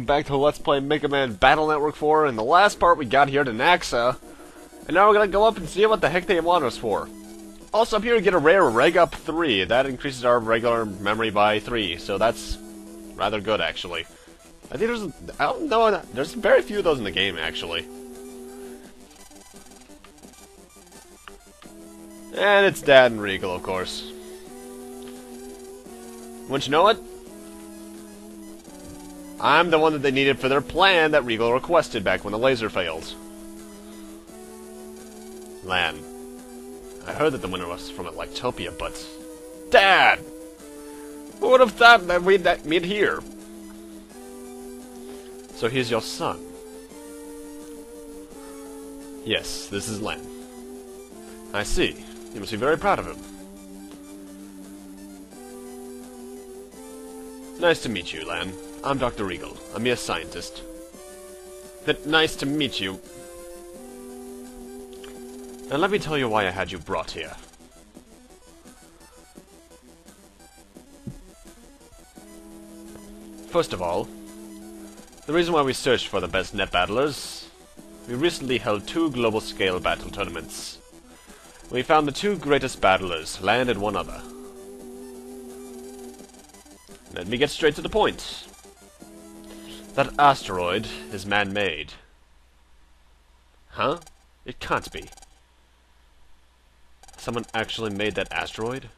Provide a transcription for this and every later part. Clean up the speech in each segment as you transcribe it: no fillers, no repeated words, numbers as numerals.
back to Let's Play Megaman Battle Network 4. In the last part we got here to Naxa. And now we're gonna go up and see what the heck they want us for. Also up here we get a rare Reg Up 3. That increases our regular memory by 3. So that's rather good actually. I think I don't know, there's very few of those in the game actually. And it's Dad and Regal, of course. Wouldn't you know it? I'm the one that they needed for their plan that Regal requested back when the laser failed. Lan, I heard that the winner was from Electopia, but... Dad! Who would have thought that we'd meet here? So he's your son. Yes, this is Lan. I see. You must be very proud of him. Nice to meet you, Lan. I'm Dr. Regal. I'm a scientist. Nice to meet you. Now let me tell you why I had you brought here. First of all, the reason why we searched for the best net battlers, we recently held 2 global-scale battle tournaments. We found the 2 greatest battlers, Lan and one other. Let me get straight to the point. That asteroid is man-made. Huh? It can't be. Someone actually made that asteroid?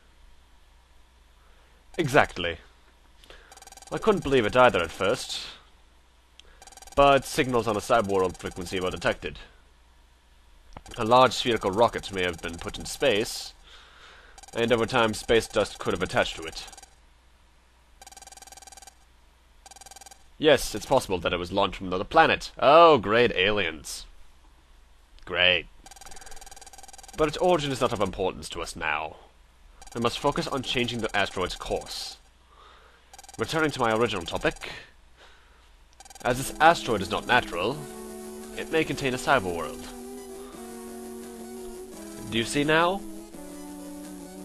Exactly. I couldn't believe it either at first. But signals on a cyberworld frequency were detected. A large spherical rocket may have been put in space, and over time space dust could have attached to it. Yes, it's possible that it was launched from another planet. Oh, great, aliens. Great. But its origin is not of importance to us now. We must focus on changing the asteroid's course. Returning to my original topic, as this asteroid is not natural, it may contain a cyber world. Do you see now?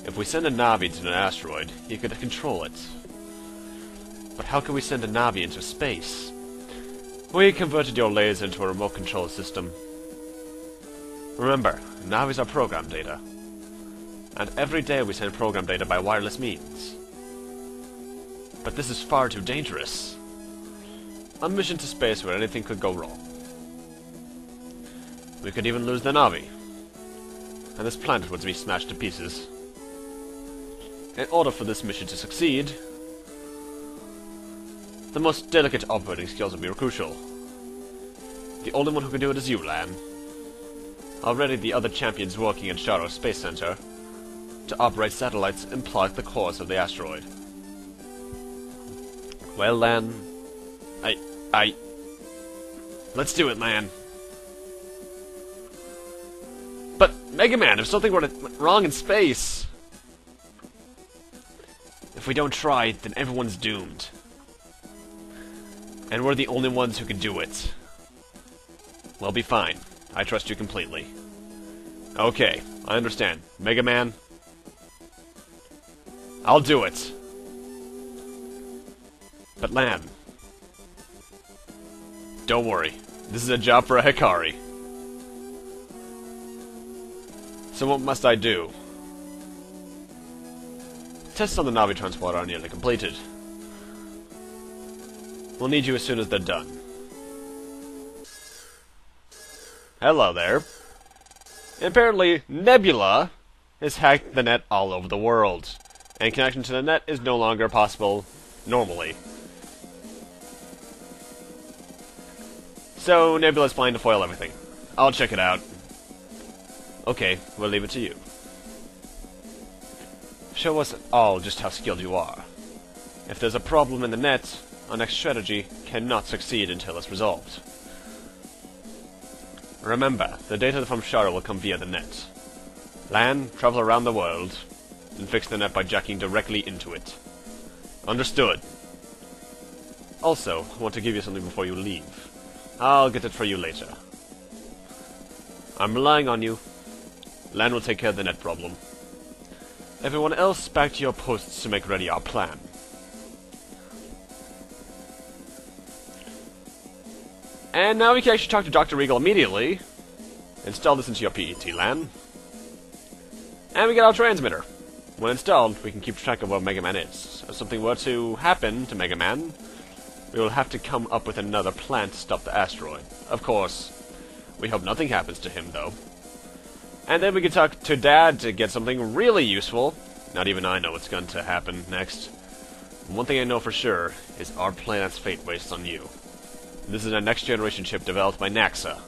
If we send a Navi to an asteroid, he could control it. But how can we send a Navi into space? We converted your laser into a remote control system. Remember, Navis are program data. And every day we send program data by wireless means. But this is far too dangerous. A mission to space where anything could go wrong. We could even lose the Navi. And this planet would be smashed to pieces. In order for this mission to succeed, the most delicate operating skills will be crucial. The only one who can do it is you, Lan. Already the other champions working at Sharo Space Center to operate satellites and plot the course of the asteroid. Well, Lan, let's do it, Lan. But, Megaman, if something went wrong in space... If we don't try, then everyone's doomed. And we're the only ones who can do it. We'll be fine. I trust you completely. Okay, I understand. Megaman, I'll do it. But Lan, don't worry. This is a job for a Hikari. So what must I do? Tests on the Navi transporter are nearly completed. We'll need you as soon as they're done. Hello there. Apparently, Nebula has hacked the net all over the world, and connection to the net is no longer possible normally. So, Nebula's planning to foil everything. I'll check it out. Okay, we'll leave it to you. Show us all just how skilled you are. If there's a problem in the net, our next strategy cannot succeed until it's resolved. Remember, the data from Shara will come via the net. Lan, travel around the world, and fix the net by jacking directly into it. Understood. Also, I want to give you something before you leave. I'll get it for you later. I'm relying on you. Lan will take care of the net problem. Everyone else back to your posts to make ready our plan. And now we can actually talk to Dr. Regal immediately. Install this into your PET LAN. And we get our transmitter. When installed, we can keep track of where Megaman is. If something were to happen to Megaman, we will have to come up with another plan to stop the asteroid. Of course, we hope nothing happens to him, though. And then we can talk to Dad to get something really useful. Not even I know what's going to happen next. One thing I know for sure is our planet's fate waits on you. This is a next-generation chip developed by NASA.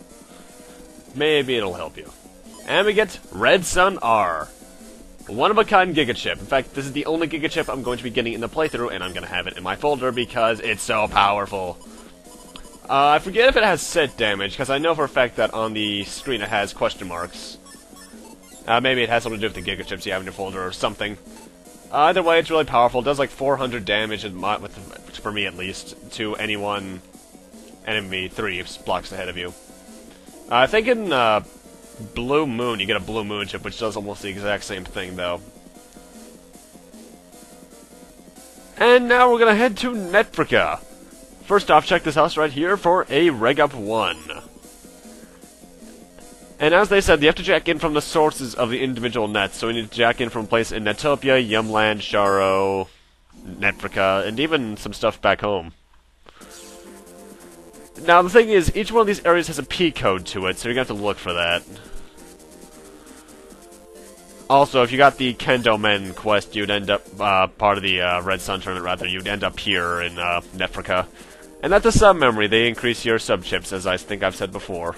Maybe it'll help you. And we get Red Sun R. One-of-a-kind gigachip. In fact, this is the only gigachip I'm going to be getting in the playthrough, and I'm going to have it in my folder because it's so powerful. I forget if it has set damage, because I know for a fact that on the screen it has question marks. Maybe it has something to do with the gigachips you have in your folder or something. Either way, it's really powerful. It does like 400 damage, for me at least, to any one enemy 3 blocks ahead of you. I think in Blue Moon, you get a Blue Moon chip, which does almost the exact same thing, though. And now we're gonna head to Netrika. First off, check this house right here for a Reg Up 1. And as they said, you have to jack in from the sources of the individual nets, so we need to jack in from a place in Netopia, Yumland, Sharo, Netrika, and even some stuff back home. Now, the thing is, each one of these areas has a P code to it, so you're going to have to look for that. Also, if you got the Kendo Men quest, you'd end up, part of the Red Sun tournament, rather, you'd end up here in Netrika. And that's a sub-memory. They increase your sub-chips, as I think I've said before.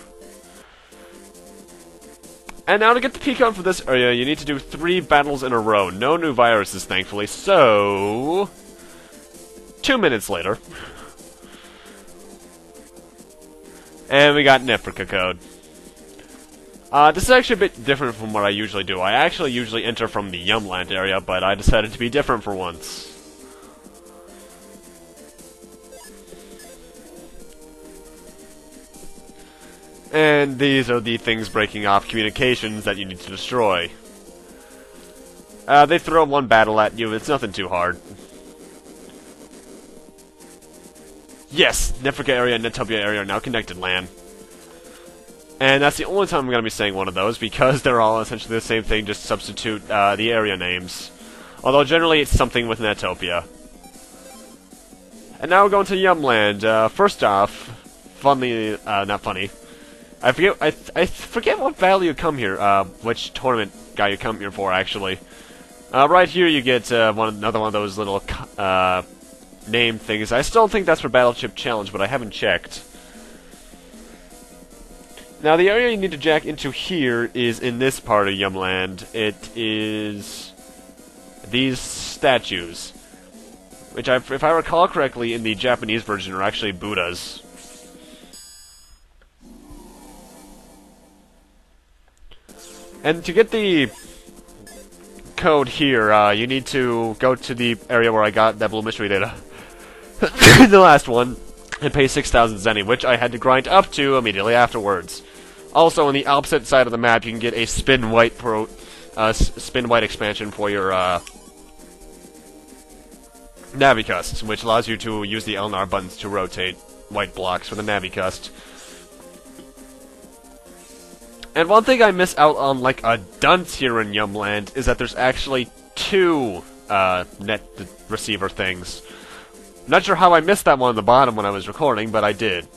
And now to get the P code for this area, you need to do 3 battles in a row. No new viruses, thankfully, so... 2 minutes later. And we got Netrika code. This is actually a bit different from what I usually do. I actually usually enter from the Yumland area, but I decided to be different for once. And these are the things breaking off communications that you need to destroy. They throw one battle at you, it's nothing too hard. Yes, Netrika area and Netopia area are now connected, LAN. And that's the only time I'm going to be saying one of those, because they're all essentially the same thing, just substitute the area names. Although generally it's something with Netopia. And now we're going to Yumland. First off, funny, not funny. I forget what battle you come here, which tournament guy you come here for, actually. Right here you get another one of those little name things. I still think that's for Battleship Challenge, but I haven't checked. Now, the area you need to jack into here is in this part of Yumland. It is these statues, which, if I recall correctly, in the Japanese version are actually Buddhas. And to get the code here, you need to go to the area where I got that blue mystery data. The last one, and pay 6,000 zenny, which I had to grind up to immediately afterwards. Also, on the opposite side of the map, you can get a spin white expansion for your Navicust, which allows you to use the Elnar buttons to rotate white blocks for the Navicust. And one thing I miss out on like a dunce here in Yumland is that there's actually 2 net receiver things. Not sure how I missed that one on the bottom when I was recording, but I did.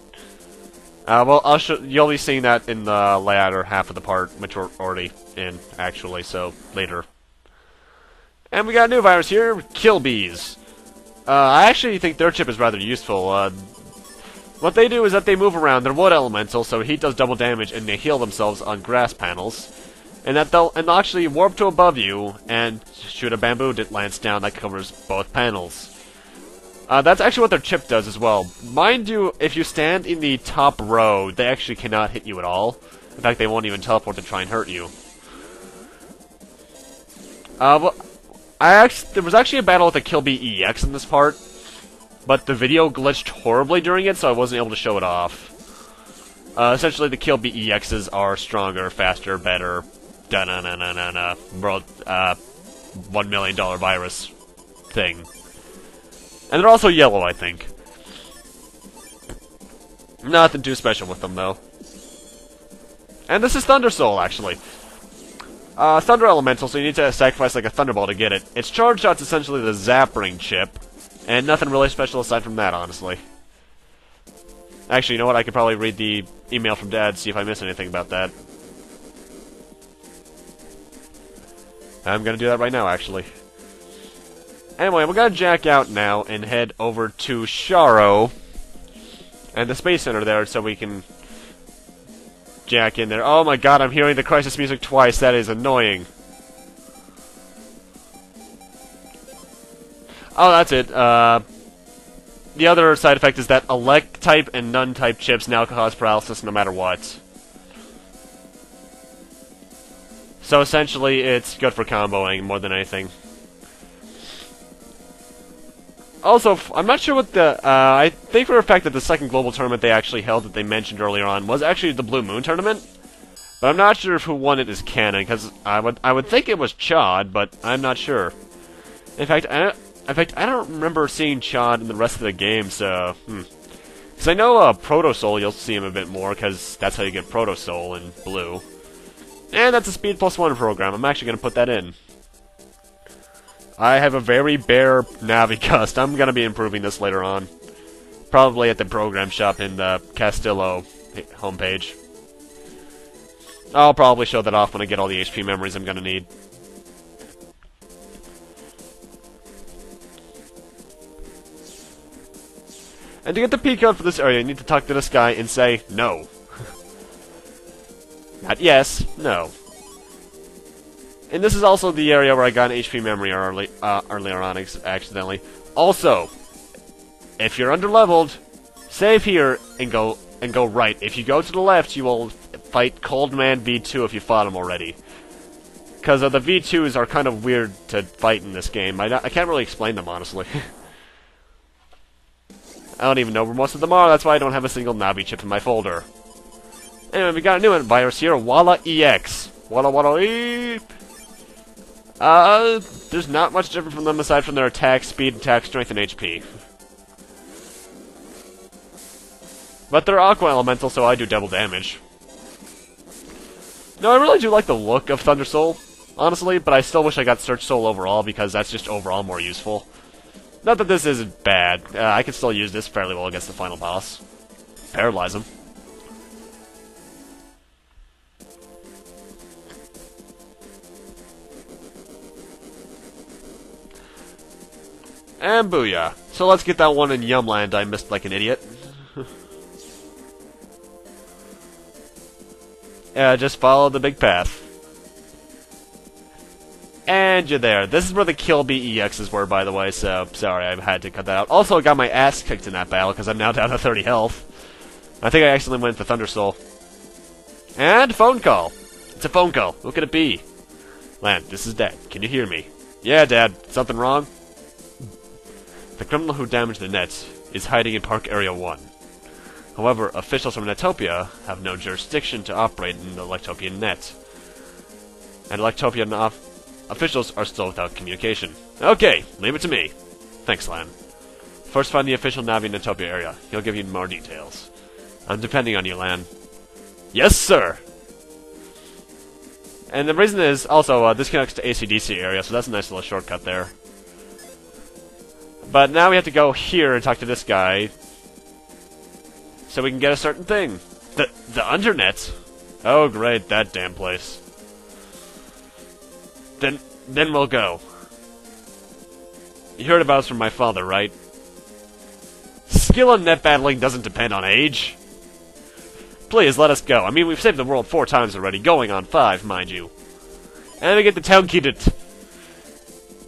Well, you'll be seeing that in the latter half of the part, which we're already in, actually, so later. And we got a new virus here, Kill Bees. I actually think their chip is rather useful. What they do is that they move around. They're wood elemental, so heat does double damage, and they heal themselves on grass panels. And they'll actually warp to above you and shoot a bamboo lance down that covers both panels. That's actually what their chip does as well. Mind you, if you stand in the top row, they actually cannot hit you at all. In fact, they won't even teleport to try and hurt you. Well, there was actually a battle with a Kill Bee EX in this part, but the video glitched horribly during it, so I wasn't able to show it off. Essentially, the Kill Bee EXs are stronger, faster, better, da-na-na-na-na-na, world, $1 million virus thing. And they're also yellow, I think. Nothing too special with them, though. And this is Thunder Soul, actually. Thunder Elemental, so you need to sacrifice like a Thunderball to get it. Its charge shot's essentially the Zap Ring chip, and nothing really special aside from that, honestly. Actually, you know what? I could probably read the email from Dad, see if I missed anything about that. I'm gonna do that right now, actually. Anyway, we're gonna jack out now and head over to Sharo and the Space Center there so we can jack in there. Oh my god, I'm hearing the Crisis music twice. That is annoying. Oh, that's it. The other side effect is that Elect-type and Nun-type chips now cause paralysis no matter what. So essentially, it's good for comboing more than anything. Also, I'm not sure what the, I think for a fact that the second global tournament they actually held that they mentioned earlier on was actually the Blue Moon tournament. But I'm not sure if who won it is canon, because I would think it was Chad, but I'm not sure. In fact, I don't remember seeing Chad in the rest of the game, so, Because I know, Proto Soul, you'll see him a bit more, because that's how you get Proto Soul in Blue. And that's a Speed +1 program, I'm actually going to put that in. I have a very bare Navi cust. I'm going to be improving this later on. Probably at the program shop in the Castillo homepage. I'll probably show that off when I get all the HP memories I'm going to need. And to get the P code for this area, you need to talk to this guy and say, no. Not yes, no. And this is also the area where I got an HP memory earlier on accidentally. Also, if you're underleveled, save here and go right. If you go to the left, you will fight Cold Man V2 if you fought him already. Because the V2s are kind of weird to fight in this game. I can't really explain them, honestly. I don't even know where most of them are, that's why I don't have a single Navi chip in my folder. Anyway, we got a new virus here, Walla EX. Walla Walla Eep! There's not much different from them aside from their attack, speed, attack, strength, and HP. But they're Aqua Elemental, so I do double damage. No, I really do like the look of Thunder Soul, honestly, but I still wish I got Search Soul overall, because that's just overall more useful. Not that this isn't bad. I can still use this fairly well against the final boss. Paralyze him. And booyah. So let's get that one in Yumland I missed like an idiot. Just follow the big path. And you're there. This is where the Kill Bee EXs were, by the way, so sorry, I had to cut that out. Also, I got my ass kicked in that battle, because I'm now down to 30 health. I think I accidentally went for Thunder Soul. And phone call. It's a phone call. Who could it be? Lan, this is Dad. Can you hear me? Yeah, Dad. Something wrong? The criminal who damaged the net is hiding in Park Area 1. However, officials from Netopia have no jurisdiction to operate in the Electopian net. And Electopian officials are still without communication. Okay, leave it to me. Thanks, Lan. First find the official Navi in Netopia area. He'll give you more details. I'm depending on you, Lan. Yes, sir! And the reason is, also, this connects to AC/DC area, so that's a nice little shortcut there. But now we have to go here and talk to this guy, so we can get a certain thing. The Undernet? Oh great, that damn place. Then we'll go. You heard about us from my father, right? Skill in net battling doesn't depend on age. Please, let us go. I mean, we've saved the world 4 times already, going on 5, mind you. And we get the town key to...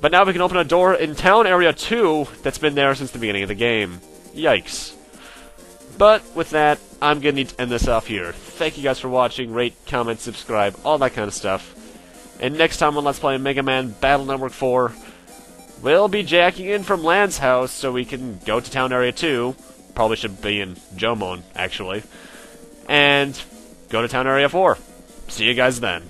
But now we can open a door in Town Area 2 that's been there since the beginning of the game. Yikes. But with that, I'm gonna need to end this off here. Thank you guys for watching, rate, comment, subscribe, all that kind of stuff. And next time on Let's Play Megaman Battle Network 4, we'll be jacking in from Lan's house so we can go to Town Area 2. Probably should be in Jomon, actually. And go to Town Area 4. See you guys then.